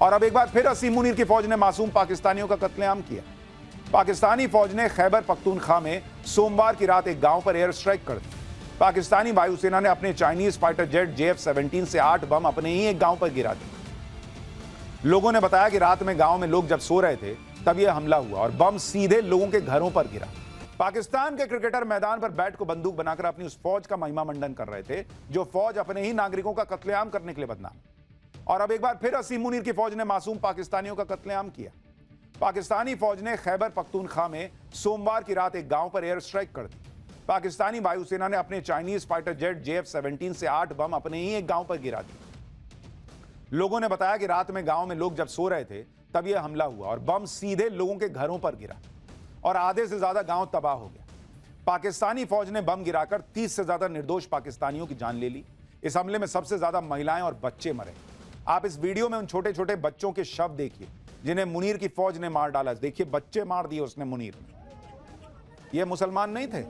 और अब एक बार फिर असीम मुनीर की फौज ने मासूम पाकिस्तानियों का कत्लेआम किया। पाकिस्तानी फौज ने खैबर पख्तूनख्वा में सोमवार की रात एक गांव पर एयर स्ट्राइक कर दी। पाकिस्तानी वायुसेना ने अपने चाइनीज फाइटर जेट JF-17 से 8 बम अपने ही एक गांव पर गिरा दिए। लोगों ने बताया कि रात में गांव में लोग जब सो रहे थे तब यह हमला हुआ और बम सीधे लोगों के घरों पर गिरा। पाकिस्तान के क्रिकेटर मैदान पर बैट को बंदूक बनाकर अपनी उस फौज का महिमा मंडन कर रहे थे जो फौज अपने ही नागरिकों का कत्लेआम करने के लिए बदनाम। और अब एक बार फिर असीम मुनीर की फौज ने मासूम पाकिस्तानियों का कत्लेआम किया। पाकिस्तानी फौज ने खैबर पख्तूनख्वा में सोमवार की रात एक गांव पर एयर स्ट्राइक कर दी। पाकिस्तानी वायुसेना ने अपने चाइनीज फाइटर जेट JF-17 से 8 बम अपने ही एक गांव पर गिरा दिए। लोगों ने बताया कि रात में गांव में लोग जब सो रहे थे तब यह हमला हुआ और बम सीधे लोगों के घरों पर गिरा और आधे से ज्यादा गांव तबाह हो गया। पाकिस्तानी फौज ने बम गिराकर 30 से ज्यादा निर्दोष पाकिस्तानियों की जान ले ली। इस हमले में सबसे ज्यादा महिलाएं और बच्चे मरे। आप इस वीडियो में उन छोटे छोटे बच्चों के शव देखिए जिन्हें मुनीर की फौज ने मार डाला। देखिए बच्चे मार दिए उसने मुनीर ने। ये मुसलमान नहीं थे।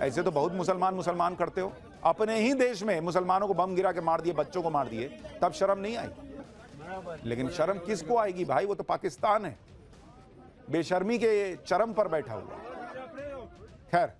ऐसे तो बहुत मुसलमान करते हो। अपने ही देश में मुसलमानों को बम गिरा के मार दिए, बच्चों को मार दिए, तब शर्म नहीं आई। लेकिन शर्म किसको आएगी भाई, वो तो पाकिस्तान है, बेशर्मी के चरम पर बैठा हुआ। खैर,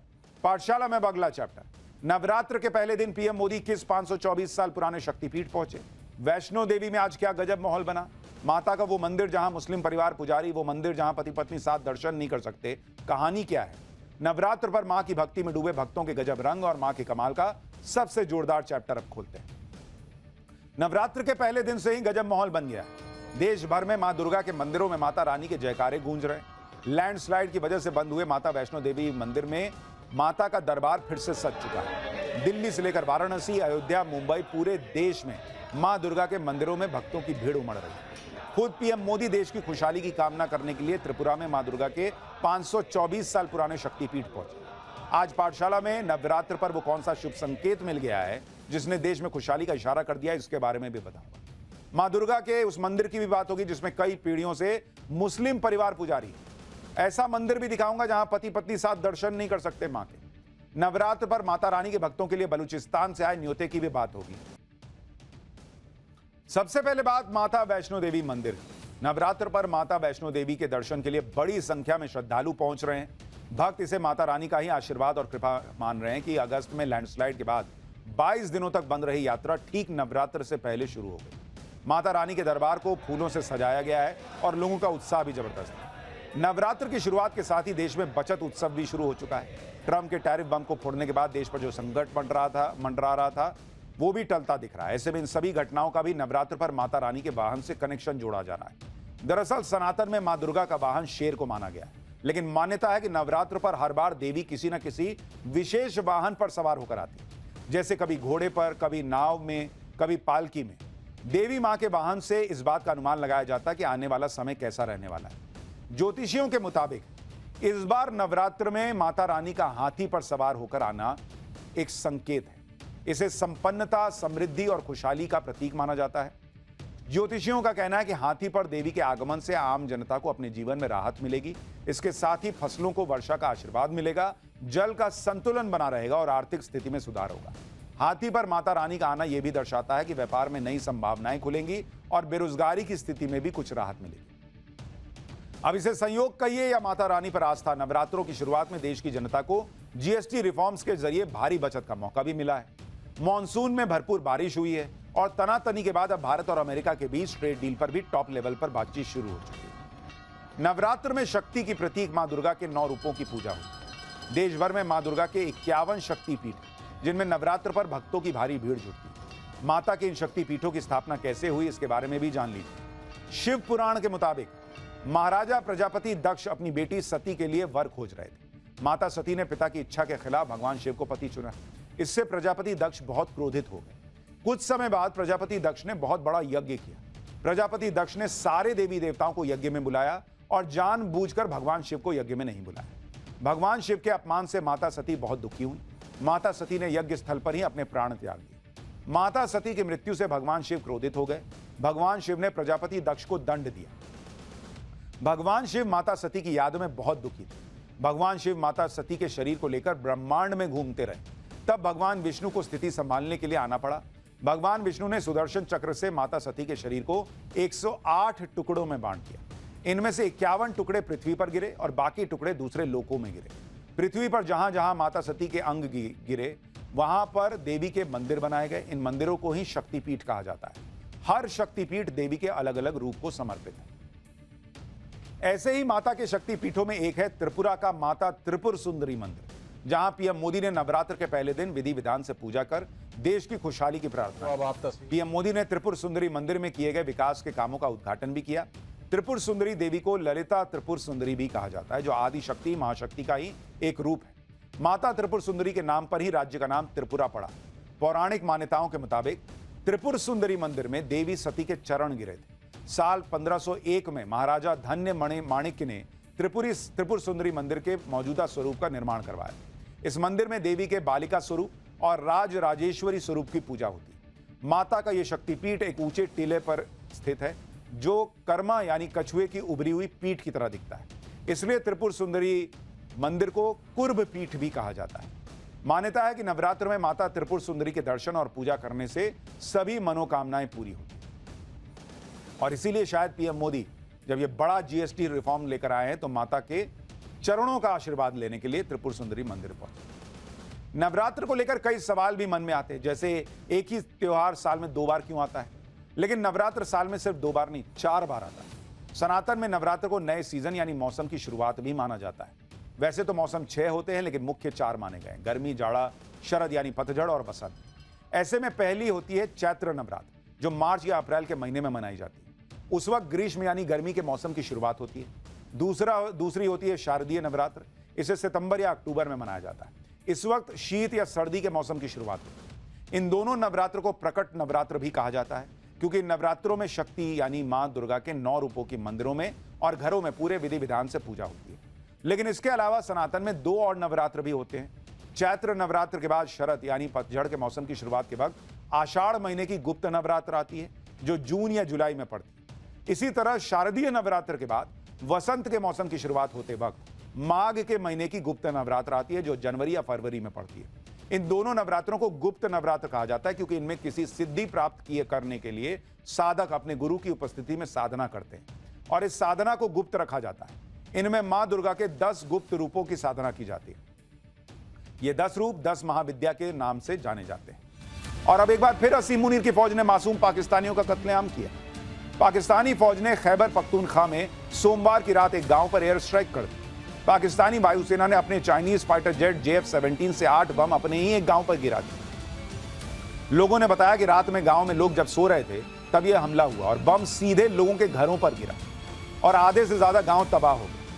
पाठशाला में अगला चैप्टर। नवरात्र के पहले दिन पीएम मोदी किस 524 साल पुराने शक्तिपीठ पहुंचे। वैष्णो देवी में आज क्या गजब माहौल बना। माता का वो मंदिर जहां मुस्लिम परिवार पुजारी, वो मंदिर जहां पति पत्नी साथ दर्शन नहीं कर सकते। कहानी क्या है। नवरात्र पर मां की भक्ति में डूबे भक्तों के गजब रंग और मां के कमाल का सबसे जोरदार चैप्टर अब खोलते हैं। नवरात्र के पहले दिन से ही गजब माहौल बन गया। देश भर में मां दुर्गा के मंदिरों में माता रानी के जयकारे गूंज रहे। लैंडस्लाइड की वजह से बंद हुए माता वैष्णो देवी मंदिर में माता का दरबार फिर से सज चुका है। दिल्ली से लेकर वाराणसी, अयोध्या, मुंबई, पूरे देश में मां दुर्गा के मंदिरों में भक्तों की भीड़ उमड़ रही है। खुद पीएम मोदी देश की खुशहाली की कामना करने के लिए त्रिपुरा में मां दुर्गा के 524 साल पुराने शक्तिपीठ पहुंचे। आज पाठशाला में नवरात्र पर वो कौन सा शुभ संकेत मिल गया है जिसने देश में खुशहाली का इशारा कर दिया है, इसके बारे में भी बताऊंगा। मां दुर्गा के उस मंदिर की भी बात होगी जिसमें कई पीढ़ियों से मुस्लिम परिवार पुजारी। ऐसा मंदिर भी दिखाऊंगा जहां पति पत्नी साथ दर्शन नहीं कर सकते मां के। नवरात्र पर माता रानी के भक्तों के लिए बलूचिस्तान से आए न्योते की भी बात होगी। सबसे पहले बात माता वैष्णो देवी मंदिर। नवरात्र पर माता वैष्णो देवी के दर्शन के लिए बड़ी संख्या में श्रद्धालु पहुंच रहे हैं। भक्त इसे माता रानी का ही आशीर्वाद और कृपा मान रहे हैं कि अगस्त में लैंडस्लाइड के बाद 22 दिनों तक बंद रही यात्रा ठीक नवरात्र से पहले शुरू हो गई। माता रानी के दरबार को फूलों से सजाया गया है और लोगों का उत्साह भी जबरदस्त है। नवरात्र की शुरुआत के साथ ही देश में बचत उत्सव भी शुरू हो चुका है। ट्रंप के टैरिफ बम को फोड़ने के बाद देश पर जो संकट मंडरा रहा था वो भी टलता दिख रहा है। ऐसे में इन सभी घटनाओं का भी नवरात्र पर माता रानी के वाहन से कनेक्शन जोड़ा जा रहा है। दरअसल सनातन में मां दुर्गा का वाहन शेर को माना गया है, लेकिन मान्यता है कि नवरात्र पर हर बार देवी किसी न किसी विशेष वाहन पर सवार होकर आती है, जैसे कभी घोड़े पर, कभी नाव में, कभी पालकी में। देवी मां के वाहन से इस बात का अनुमान लगाया जाता है कि आने वाला समय कैसा रहने वाला है। ज्योतिषियों के मुताबिक इस बार नवरात्र में माता रानी का हाथी पर सवार होकर आना एक संकेत है। इसे संपन्नता, समृद्धि और खुशहाली का प्रतीक माना जाता है। ज्योतिषियों का कहना है कि हाथी पर देवी के आगमन से आम जनता को अपने जीवन में राहत मिलेगी। इसके साथ ही फसलों को वर्षा का आशीर्वाद मिलेगा, जल का संतुलन बना रहेगा और आर्थिक स्थिति में सुधार होगा। हाथी पर माता रानी का आना यह भी दर्शाता है कि व्यापार में नई संभावनाएं खुलेंगी और बेरोजगारी की स्थिति में भी कुछ राहत मिलेगी। अब इसे संयोग कहिए या माता रानी पर आस्था, नवरात्रों की शुरुआत में देश की जनता को जीएसटी रिफॉर्म्स के जरिए भारी बचत का मौका भी मिला है। मॉनसून में भरपूर बारिश हुई है और तनातनी के बाद अब भारत और अमेरिका के बीच ट्रेड डील पर भी टॉप लेवल पर बातचीत शुरू हो चुकी है। नवरात्र में शक्ति की प्रतीक मां दुर्गा के 9 रूपों की पूजा हुई। देश भर में मां दुर्गा के 51 शक्तिपीठ जिनमें नवरात्र पर भक्तों की भारी भीड़ जुटती है। माता के इन शक्तिपीठों की स्थापना कैसे हुई, इसके बारे में भी जान लीजिए। शिव पुराण के मुताबिक महाराजा प्रजापति दक्ष अपनी बेटी सती के लिए वर खोज रहे थे। माता सती ने पिता की इच्छा के खिलाफ भगवान शिव को पति चुना। इससे प्रजापति दक्ष बहुत क्रोधित हो गए। कुछ समय बाद प्रजापति दक्ष ने बहुत बड़ा यज्ञ किया। प्रजापति दक्ष ने सारे देवी देवताओं को यज्ञ में बुलाया और जानबूझकर भगवान शिव को यज्ञ में नहीं बुलाया। भगवान शिव के अपमान से माता सती बहुत दुखी हुई। माता सती ने यज्ञ स्थल पर ही अपने प्राण त्याग दिए। माता सती की मृत्यु से भगवान शिव क्रोधित हो गए। भगवान शिव ने प्रजापति दक्ष को दंड दिया। भगवान शिव माता सती की याद में बहुत दुखी थे। भगवान शिव माता सती के शरीर को लेकर ब्रह्मांड में घूमते रहे। तब भगवान विष्णु को स्थिति संभालने के लिए आना पड़ा। भगवान विष्णु ने सुदर्शन चक्र से माता सती के शरीर को 108 टुकड़ों में बांट दिया। इनमें से 51 टुकड़े पृथ्वी पर गिरे और बाकी टुकड़े दूसरे लोकों में गिरे। पृथ्वी पर जहां जहां माता सती के अंग गिरे वहां पर देवी के मंदिर बनाए गए। इन मंदिरों को ही शक्तिपीठ कहा जाता है। हर शक्तिपीठ देवी के अलग अलग रूप को समर्पित है। ऐसे ही माता के शक्तिपीठों में एक है त्रिपुरा का माता त्रिपुर सुंदरी मंदिर, जहां पीएम मोदी ने नवरात्र के पहले दिन विधि विधान से पूजा कर देश की खुशहाली की प्रार्थना की। पीएम मोदी ने त्रिपुर सुंदरी मंदिर में किए गए विकास के कामों का उद्घाटन भी किया। त्रिपुर सुंदरी देवी को ललिता त्रिपुर सुंदरी भी कहा जाता है, जो आदि शक्ति महाशक्ति का ही एक रूप है। माता त्रिपुर सुंदरी के नाम पर ही राज्य का नाम त्रिपुरा पड़ा। पौराणिक मान्यताओं के मुताबिक त्रिपुर सुंदरी मंदिर में देवी सती के चरण गिरे थे। साल 1501 में महाराजा धन्य माणिक्य ने त्रिपुर सुंदरी मंदिर के मौजूदा स्वरूप का निर्माण करवाया। इस मंदिर में देवी के बालिका स्वरूप और राज राजेश्वरी स्वरूप की पूजा होती है। माता का यह शक्तिपीठ एक ऊंचे टीले पर स्थित है, जो कर्मा यानी कछुए की उभरी हुई पीठ की तरह दिखता है। इसलिए त्रिपुर सुंदरी मंदिर को कुर्भ पीठ भी कहा जाता है। मान्यता है कि नवरात्र में माता त्रिपुर सुंदरी के दर्शन और पूजा करने से सभी मनोकामनाएं पूरी होती हैं। और इसीलिए शायद पीएम मोदी जब ये बड़ा जीएसटी रिफॉर्म लेकर आए हैं तो माता के चरणों का आशीर्वाद लेने के लिए त्रिपुर सुंदरी मंदिर पहुंचे। नवरात्र को लेकर कई सवाल भी मन में आते हैं, जैसे एक ही त्योहार साल में 2 बार क्यों आता है? लेकिन नवरात्र साल में सिर्फ 2 बार नहीं, 4 बार आता है। सनातन में नवरात्र को नए सीजन यानी मौसम की शुरुआत भी माना जाता है। वैसे तो मौसम 6 होते हैं, लेकिन मुख्य 4 माने गए: गर्मी, जाड़ा, शरद यानी पतझड़ और बसंत। ऐसे में पहली होती है चैत्र नवरात्र, जो मार्च या अप्रैल के महीने में मनाई जाती है। उस वक्त ग्रीष्म यानी गर्मी के मौसम की शुरुआत होती है। दूसरी होती है शारदीय नवरात्र। इसे सितंबर या अक्टूबर में मनाया जाता है। इस वक्त शीत या सर्दी के मौसम की शुरुआत होती है। इन दोनों नवरात्र को प्रकट नवरात्र भी कहा जाता है, क्योंकि नवरात्रों में शक्ति यानी मां दुर्गा के 9 रूपों की मंदिरों में और घरों में पूरे विधि विधान से पूजा होती है। लेकिन इसके अलावा सनातन में 2 और नवरात्र भी होते हैं। चैत्र नवरात्र के बाद शरद यानी पतझड़ के मौसम की शुरुआत के वक्त आषाढ़ महीने की गुप्त नवरात्र आती है, जो जून या जुलाई में पड़ती है। इसी तरह शारदीय नवरात्र के बाद वसंत के मौसम की शुरुआत होते वक्त माघ के महीने की गुप्त नवरात्र आती है, जो जनवरी या फरवरी में पड़ती है। इन दोनों नवरात्रों को गुप्त नवरात्र कहा जाता है, क्योंकि इनमें किसी सिद्धि प्राप्त करने के लिए साधक अपने गुरु की उपस्थिति में साधना करते हैं और इस साधना को गुप्त रखा जाता है। इनमें मां दुर्गा के 10 गुप्त रूपों की साधना की जाती है। ये 10 रूप 10 महाविद्या के नाम से जाने जाते हैं। और अब एक बार फिर असीम मुनीर की फौज ने मासूम पाकिस्तानियों का कत्लेआम किया। पाकिस्तानी फौज ने खैबर पख्तूनख्वा में सोमवार की रात एक गांव पर एयर स्ट्राइक कर दी। पाकिस्तानी वायुसेना ने अपने चाइनीज फाइटर जेट JF-17 से 8 बम अपने ही एक गांव पर गिरा दिए। लोगों ने बताया कि रात में गांव में लोग जब सो रहे थे तब यह हमला हुआ और बम सीधे लोगों के घरों पर गिरा और आधे से ज्यादा गांव तबाह हो गए।